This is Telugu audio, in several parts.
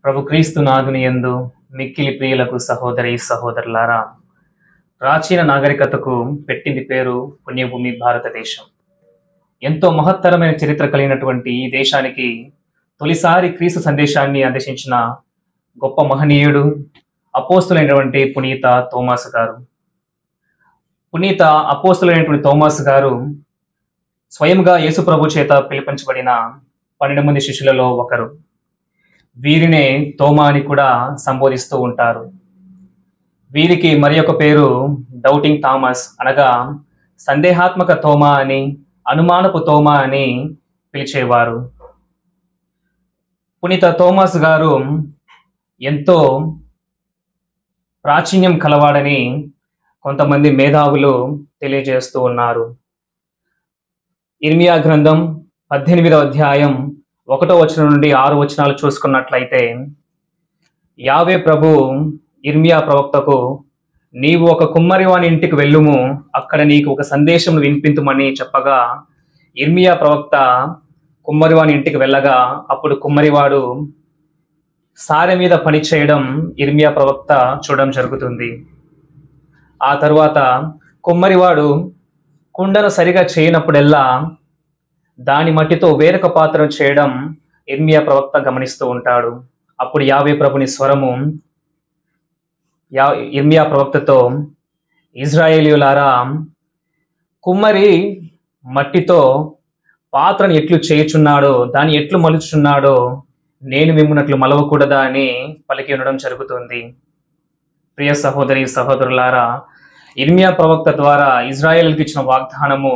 ప్రభు క్రీస్తు నాథుని యందు మిక్కిలి ప్రియులకు సహోదరి సహోదరులారా, ప్రాచీన నాగరికతకు పెట్టింది పేరు పుణ్యభూమి భారతదేశం. ఎంతో మహత్తరమైన చరిత్ర కలిగినటువంటి ఈ దేశానికి తొలిసారి క్రీస్తు సందేశాన్ని అందించిన గొప్ప మహనీయుడు అపోస్తులైనటువంటి పునీత తోమాసు గారు. పునీత అపోస్తులైనటువంటి తోమాసు గారు స్వయంగా యేసు ప్రభు చేత పిలిపించబడిన 12 మంది శిష్యులలో ఒకరు. వీరినే తోమా అని కూడా సంబోధిస్తూ ఉంటారు. వీరికి మరి ఒక పేరు డౌటింగ్ థామస్, అనగా సందేహాత్మక తోమా అని, అనుమానపు తోమా అని పిలిచేవారు. పునీత తోమాస్ గారు ఎంతో ప్రాచీన్యం కలవాడని కొంతమంది మేధావులు తెలియజేస్తూ ఉన్నారు. ఇర్మియా గ్రంథం 18వ అధ్యాయం 1వ వచనం నుండి 6 వచనాలు చూసుకున్నట్లయితే, యావే ప్రభు ఇర్మియా ప్రవక్తకు, నీవు ఒక కుమ్మరివాని ఇంటికి వెళ్ళుము, అక్కడ నీకు ఒక సందేశం వినిపింతుమని చెప్పగా, ఇర్మియా ప్రవక్త కుమ్మరివాని ఇంటికి వెళ్ళగా, అప్పుడు కుమ్మరివాడు సారె మీద పని చేయడం ఇర్మియా ప్రవక్త చూడడం జరుగుతుంది. ఆ తరువాత కుమ్మరివాడు కుండను సరిగా చేయనప్పుడెల్లా దాని మట్టితో వేరొక పాత్రను చేయడం ఇర్మియా ప్రవక్త గమనిస్తూ ఉంటాడు. అప్పుడు యావే ప్రభుని స్వరము ఇర్మియా ప్రవక్తతో, ఇజ్రాయేలీయులారా, కుమ్మరి మట్టితో పాత్రను ఎట్లు చేయుచున్నాడో, దాన్ని ఎట్లు మలుచుచున్నాడో నేను మిమ్మునట్లు మలవకూడదా అని పలికి ఉండడం జరుగుతుంది. ప్రియ సహోదరి సహోదరులారా, ఇర్మియా ప్రవక్త ద్వారా ఇజ్రాయేలుకి ఇచ్చిన వాగ్దానము,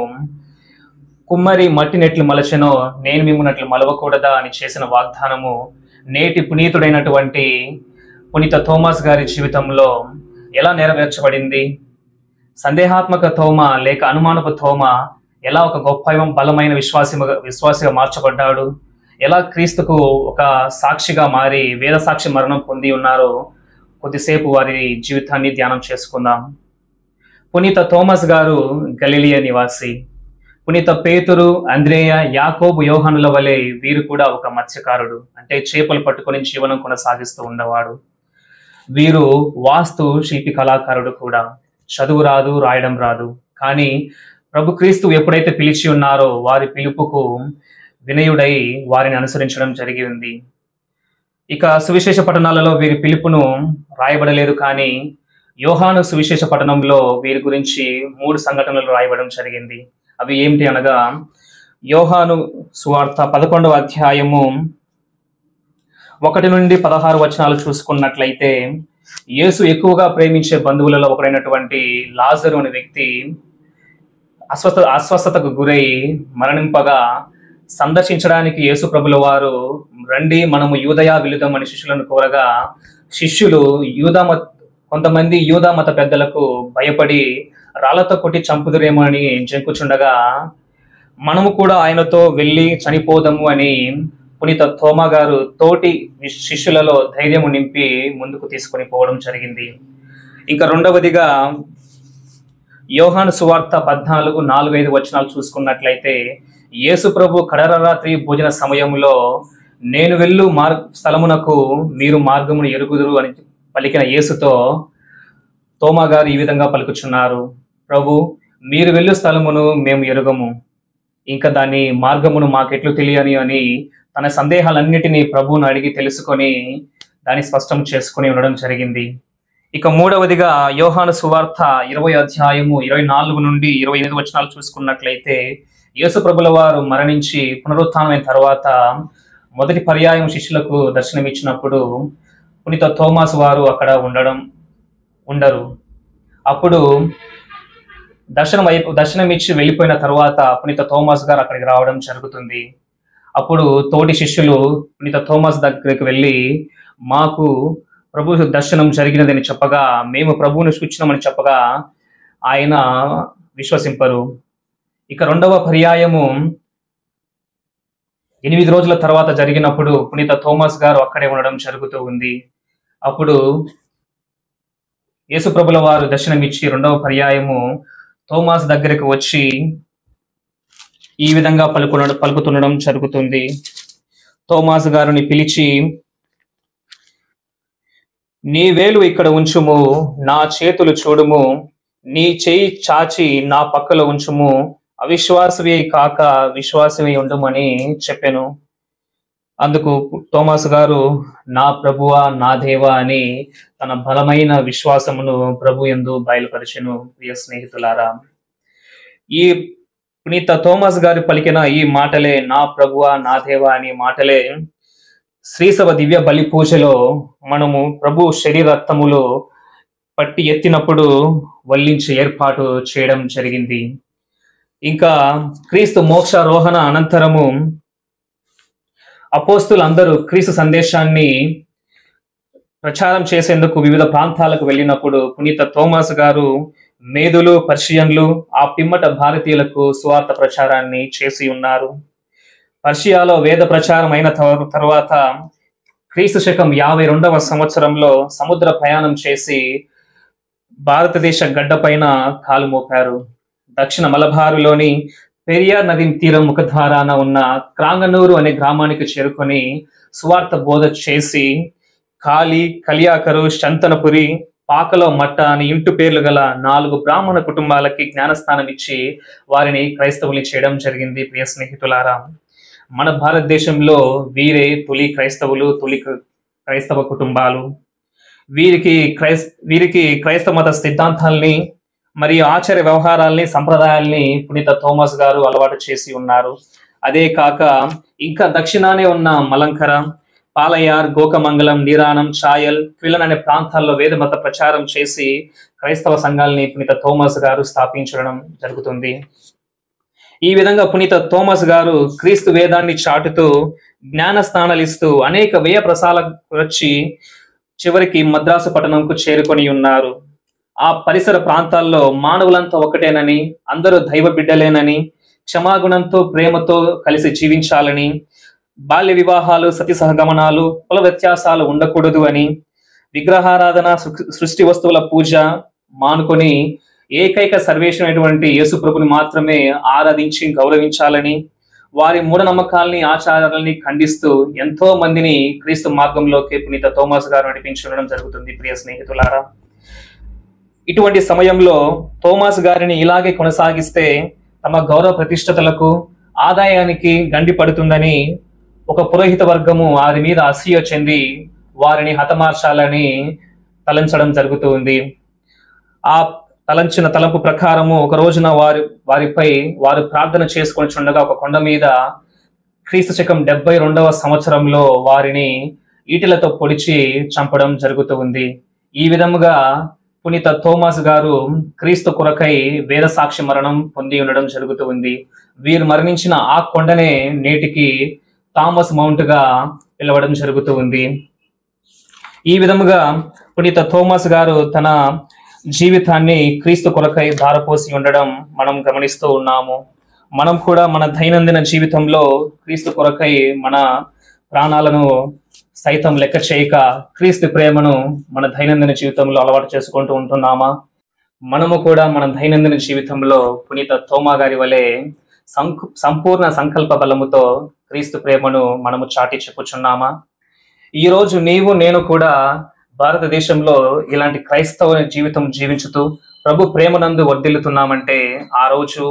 కుమ్మరి మట్టినెట్లు మలచెనో నేను మిమ్మునట్లు మలవకూడదా అని చేసిన వాగ్దానము నేటి పునీతుడైనటువంటి పునీత తోమాస్ గారి జీవితంలో ఎలా నెరవేర్చబడింది? సందేహాత్మక తోమ లేక అనుమానపు తోమ ఎలా ఒక గొప్ప బలమైన విశ్వాసిగా మార్చబడ్డాడు? ఎలా క్రీస్తుకు ఒక సాక్షిగా మారి వేద సాక్షి మరణం పొంది ఉన్నారో కొద్దిసేపు వారి జీవితాన్ని ధ్యానం చేసుకుందాం. పునీత తోమస్ గారు గలిలియా నివాసి. పునీత పేతురు, అంద్రేయ, యాకోబు, యోహానుల వలె వీరు కూడా ఒక మత్స్యకారుడు, అంటే చేపలు పట్టుకొని జీవనం కొనసాగిస్తూ ఉండేవాడు. వీరు వాస్తు శిల్పి కళాకారుడు కూడా. చదువు రాదు, రాయడం రాదు. కానీ ప్రభు క్రీస్తు ఎప్పుడైతే పిలిచి ఉన్నారో వారి పిలుపుకు వినయుడై వారిని అనుసరించడం జరిగి ఉంది. ఇక సువిశేష పఠనాలలో వీరి పిలుపును రాయబడలేదు, కానీ యోహాను సువిశేష పఠనంలో వీరి గురించి 3 సంఘటనలు రాయబడడం జరిగింది. అవి ఏమిటి అనగా, యోహాను సువార్త 11వ అధ్యాయము 1 నుండి 16 వచనాలు చూసుకున్నట్లయితే, యేసు ఎక్కువగా ప్రేమించే బంధువులలో ఒకరైనటువంటి లాజరు అనే వ్యక్తి అస్వస్థతకు గురై మరణింపగా సందర్శించడానికి యేసు ప్రభుల వారు, రండి మనము యూదయా వెళుదామని శిష్యులను కోరగా, శిష్యులు కొంతమంది యూదా మత పెద్దలకు భయపడి రాళ్లతో కొట్టి చంపుదురేమో అని జంకుచుండగా, మనము కూడా ఆయనతో వెళ్ళి చనిపోదాము అని పునీత తోమా గారు తోటి శిష్యులలో ధైర్యము నింపి ముందుకు తీసుకొని పోవడం జరిగింది. ఇంకా రెండవదిగా యోహాను సువార్త 14:4-5 వచనాలు చూసుకున్నట్లయితే, యేసు ప్రభు కడరాత్రి భోజన సమయంలో, నేను వెళ్ళు స్థలమునకు మీరు మార్గమును ఎరుగుదురు అని పలికిన యేసుతో తోమా గారు ఈ విధంగా పలుకుచున్నారు, ప్రభు, మీరు వెళ్ళు స్థలమును మేము ఎరుగము, ఇంకా దాని మార్గమును మాకెట్లు తెలియని అని తన సందేహాలన్నిటినీ ప్రభువును అడిగి తెలుసుకొని దాన్ని స్పష్టం చేసుకుని ఉండడం జరిగింది. ఇక మూడవదిగా యోహాను సువార్త 20వ అధ్యాయము 24 నుండి 28 వచనాలు చూసుకున్నట్లయితే, యేసు ప్రభుల వారు మరణించి పునరుత్థానమైన తర్వాత మొదటి పర్యాయం శిష్యులకు దర్శనమిచ్చినప్పుడు పునీత తోమాస్ వారు అక్కడ ఉండరు. అప్పుడు దర్శనమిచ్చి వెళ్ళిపోయిన తర్వాత పునీత తోమాస్ గారు అక్కడికి రావడం జరుగుతుంది. అప్పుడు తోటి శిష్యులు పునీత తోమాస్ దగ్గరికి వెళ్ళి, మాకు ప్రభు దర్శనం జరిగినదని చెప్పగా, మేము ప్రభువును చూచినామని చెప్పగా ఆయన విశ్వసింపరు. ఇక రెండవ పర్యాయము 8 రోజుల తర్వాత జరిగినప్పుడు పునీత తోమాస్ గారు అక్కడే ఉండడం జరుగుతూ ఉంది. అప్పుడు యేసు ప్రభుల వారు దర్శనమిచ్చి రెండవ పర్యాయము తోమాస్ దగ్గరికి వచ్చి ఈ విధంగా పలుకుతుండడం జరుగుతుంది. తోమాస్ గారిని పిలిచి నీ వేలు ఇక్కడ ఉంచుము, నా చేతులు చూడుము, నీ చేయి చాచి నా పక్కలో ఉంచుము, అవిశ్వాసవి కాక విశ్వాసవి ఉండుమని చెప్పాను. అందుకు తోమాసు గారు నా ప్రభువా నా దేవా అని తన బలమైన విశ్వాసమును ప్రభు యందు బయలుపరిచెను. ప్రియ స్నేహితులారా, ఈ పునీత తోమాస్ గారు పలికిన ఈ మాటలే, నా ప్రభువా నా దేవా అనే మాటలే శ్రీసభ దివ్య బలి పూజలో మనము ప్రభు శరీర రక్తములు పట్టి ఎత్తినప్పుడు వల్లించి ఏర్పాటు చేయడం జరిగింది. ఇంకా క్రీస్తు మోక్షారోహణ అనంతరము అపోస్తులందరూ క్రీస్తు సందేశాన్ని ప్రచారం చేసేందుకు వివిధ ప్రాంతాలకు వెళ్ళినప్పుడు పునీత తోమాస్ గారు మేదులు, పర్షియన్లు, ఆ పిమ్మట భారతీయులకు సువార్త ప్రచారాన్ని చేసి ఉన్నారు. పర్షియాలో వేద ప్రచారం అయిన తర్వాత క్రీస్తు శకం 52వ సంవత్సరంలో సముద్ర ప్రయాణం చేసి భారతదేశ గడ్డపైన కాలు మోపారు. దక్షిణ మలబారులోని పెరియార్ నది తీరం ముఖద్వారాన ఉన్న క్రాంగనూరు అనే గ్రామానికి చేరుకొని సువార్త బోధ చేసి కాళీ, కలియాకరు, శంతనపురి, పాకలో మట్ట అని ఇంటి పేర్లు గల 4 బ్రాహ్మణ కుటుంబాలకి జ్ఞానస్థానం ఇచ్చి వారిని క్రైస్తవులు చేయడం జరిగింది. ప్రియ స్నేహితులారా, మన భారతదేశంలో వీరే తొలి క్రైస్తవులు, తొలి క్రైస్తవ కుటుంబాలు. వీరికి క్రైస్తవ మత సిద్ధాంతాల్ని మరియు ఆచార్య వ్యవహారాల్ని, సంప్రదాయాల్ని పునీత తోమాస్ గారు అలవాటు చేసి ఉన్నారు. అదే కాక ఇంకా దక్షిణానే ఉన్న మలంకర, పాలయార్, గోకమంగళం, నిరానం, చాయల్, క్విలన్ అనే ప్రాంతాల్లో వేద మత ప్రచారం చేసి క్రైస్తవ సంఘాలని పునీత తోమాస్ గారు స్థాపించడం జరుగుతుంది. ఈ విధంగా పునీత తోమాస్ గారు క్రీస్తు వేదాన్ని చాటుతూ జ్ఞాన స్థానాలు ఇస్తూ అనేక వ్యయ ప్రసారాలకు వచ్చి చివరికి మద్రాసు పట్టణంకు చేరుకొని ఉన్నారు. ఆ పరిసర ప్రాంతాల్లో మానవులంతా ఒకటేనని, అందరూ దైవ బిడ్డలేనని, క్షమాగుణంతో ప్రేమతో కలిసి జీవించాలని, బాల్య వివాహాలు, సతి సహగమనాలు, కుల వ్యత్యాసాలు ఉండకూడదు అని, విగ్రహారాధన, సృష్టి వస్తువుల పూజ మానుకొని ఏకైక సర్వేశ్వరైనటువంటి యేసు ప్రభుని మాత్రమే ఆరాధించి గౌరవించాలని, వారి మూఢనమ్మకాల్ని, ఆచారాలని ఖండిస్తూ ఎంతో మందిని క్రీస్తు మార్గంలోకి పునీత తోమాస్ గారు నడిపించడం జరుగుతుంది. ప్రియ స్నేహితులారా, ఇటువంటి సమయంలో తోమాస్ గారిని ఇలాగే కొనసాగిస్తే తమ గౌరవ ప్రతిష్టతలకు, ఆదాయానికి గండి పడుతుందని ఒక పురోహిత వర్గము వారి మీద అసూయ చెంది వారిని హతమార్చాలని తలంచడం జరుగుతుంది. ఆ తలంచిన తలంపు ప్రకారము ఒక రోజున వారిపై వారు ప్రార్థన చేసుకొని చుండగా ఒక కొండ మీద క్రీస్తు శకం 72వ సంవత్సరంలో వారిని ఈటెలతో పొడిచి చంపడం జరుగుతుంది. ఈ విధముగా పునీత తోమాస్ గారు క్రీస్తు కొరకై వేద సాక్షి మరణం పొంది ఉండడం జరుగుతుంది. వీరు మరణించిన ఆ కొండనే నేటికి థామస్ మౌంట్ గా పిలవడం జరుగుతుంది. ఈ విధముగా పునీత తోమాస్ గారు తన జీవితాన్ని క్రీస్తు కొరకై ధారపోసి ఉండడం మనం గమనిస్తూ ఉన్నాము. మనం కూడా మన దైనందిన జీవితంలో క్రీస్తు కొరకై మన ప్రాణాలను సైతం లెక్క చేయక క్రీస్తు ప్రేమను మన దైనందిన జీవితంలో అలవాటు చేసుకుంటూ ఉంటున్నామా? మనము కూడా మన దైనందిన జీవితంలో పునీత తోమా గారి వలె సంపూర్ణ సంకల్ప బలముతో క్రీస్తు ప్రేమను మనము చాటి చెప్పుచున్నామా? ఈరోజు నీవు నేను కూడా భారతదేశంలో ఇలాంటి క్రైస్తవ జీవితం జీవించుతూ ప్రభు ప్రేమనందు వర్ధిల్లుతున్నామంటే ఆ రోజు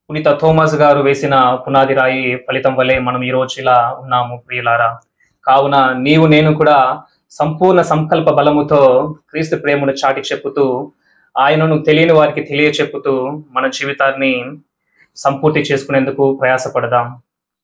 పునీత తోమాస్ గారు వేసిన పునాది రాయి ఫలితం వలె మనం ఈ రోజు ఇలా ఉన్నాము. ప్రియులారా, కావున నీవు నేను కూడా సంపూర్ణ సంకల్ప బలముతో క్రీస్తు ప్రేమను చాటి చెప్పుతూ, ఆయనను తెలియని వారికి తెలియచెప్పుతూ మన జీవితాన్ని సంపూర్తి చేసుకునేందుకు ప్రయాసపడదాం.